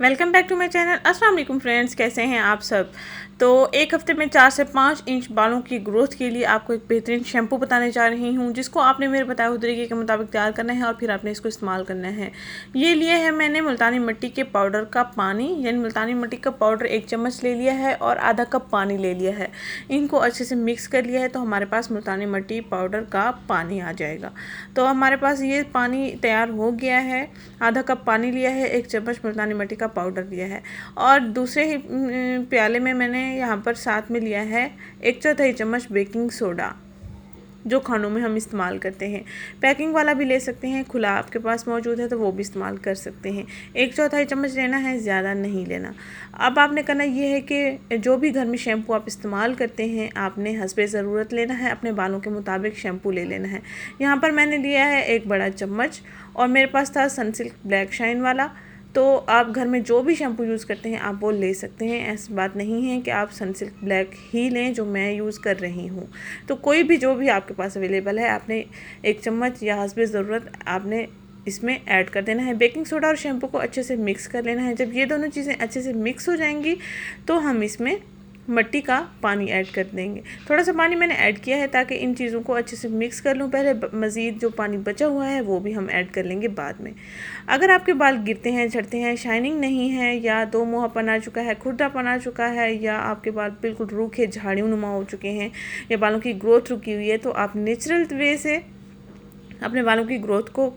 Welcome back to my channel. अस्सलाम वालेकुम friends, कैसे हैं आप सब। तो एक हफ्ते में 4 से 5 इंच बालों की ग्रोथ के लिए आपको एक बेहतरीन शैम्पू बताने जा रही हूं, जिसको आपने मेरे बताए हुए तरीके के मुताबिक तैयार करना है और फिर आपने इसको इस्तेमाल करना है। ये लिए है मैंने मुल्तानी मिट्टी के पाउडर का पानी, यानी मुल्तानी मिट्टी का पाउडर 1 चम्मच ले लिया है और आधा कप पानी ले लिया है। इनको अच्छे से मिक्स कर लिया है तो हमारे पास मुल्तानी मिट्टी पाउडर का पानी आ जाएगा। तो हमारे पास ये पानी तैयार हो गया है। आधा कप पानी लिया है, 1 चम्मच मुल्तानी मिट्टी का पाउडर लिया है और दूसरे ही प्याले में मैंने यहाँ पर साथ में लिया है 1/4 चम्मच बेकिंग सोडा, जो खानों में हम इस्तेमाल करते हैं। पैकिंग वाला भी ले सकते हैं, खुला आपके पास मौजूद है तो वो भी इस्तेमाल कर सकते हैं। 1/4 चम्मच लेना है, ज़्यादा नहीं लेना। अब आपने करना ये है कि जो भी घर में शैम्पू आप इस्तेमाल करते हैं आपने हस्बे ज़रूरत लेना है, अपने बालों के मुताबिक शैम्पू ले लेना है। यहाँ पर मैंने लिया है 1 बड़ा चम्मच और मेरे पास था सनसिल्क ब्लैक शाइन वाला। तो आप घर में जो भी शैम्पू यूज़ करते हैं आप वो ले सकते हैं। ऐसी बात नहीं है कि आप सनसिल्क ब्लैक ही लें जो मैं यूज़ कर रही हूँ। तो कोई भी जो भी आपके पास अवेलेबल है आपने 1 चम्मच या हस्बे ज़रूरत आपने इसमें ऐड कर देना है। बेकिंग सोडा और शैम्पू को अच्छे से मिक्स कर लेना है। जब ये दोनों चीज़ें अच्छे से मिक्स हो जाएंगी तो हम इसमें मिट्टी का पानी ऐड कर देंगे। थोड़ा सा पानी मैंने ऐड किया है ताकि इन चीज़ों को अच्छे से मिक्स कर लूँ। पहले मज़ीद जो पानी बचा हुआ है वो भी हम ऐड कर लेंगे बाद में। अगर आपके बाल गिरते हैं, झड़ते हैं, शाइनिंग नहीं है, या दो मुँहापन आ चुका है, खुरदरापन आ चुका है, या आपके बाल बिल्कुल रूखे झाड़ियों नुमा हो चुके हैं, या बालों की ग्रोथ रुकी हुई है, तो आप नेचुरल वे से अपने बालों की ग्रोथ को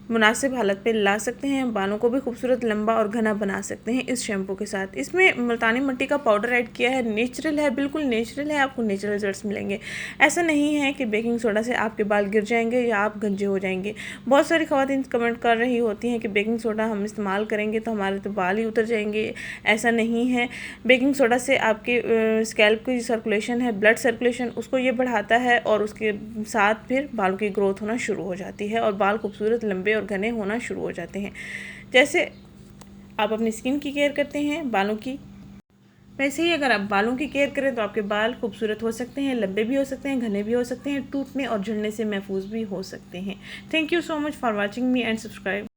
मुनासिब हालत पे ला सकते हैं। बालों को भी खूबसूरत, लंबा और घना बना सकते हैं इस शैम्पू के साथ। इसमें मुल्तानी मिट्टी का पाउडर ऐड किया है, नेचुरल है, बिल्कुल नेचुरल है, आपको नेचुरल रिजल्ट्स मिलेंगे। ऐसा नहीं है कि बेकिंग सोडा से आपके बाल गिर जाएंगे या आप गंजे हो जाएंगे। बहुत सारी ख़वातीन कमेंट कर रही होती हैं कि बेकिंग सोडा हम इस्तेमाल करेंगे तो हमारे तो बाल ही उतर जाएंगे। ऐसा नहीं है। बेकिंग सोडा से आपके स्कैल्प की सर्कुलेशन है, ब्लड सर्कुलेशन, उसको ये बढ़ाता है और उसके साथ फिर बालों की ग्रोथ होना शुरू हो जाती है और बाल खूबसूरत, लंबे और घने होना शुरू हो जाते हैं। जैसे आप अपनी स्किन की केयर करते हैं बालों की, वैसे ही अगर आप बालों की केयर करें तो आपके बाल खूबसूरत हो सकते हैं, लंबे भी हो सकते हैं, घने भी हो सकते हैं, टूटने और झड़ने से महफूज भी हो सकते हैं। Thank you so much for watching me and subscribe.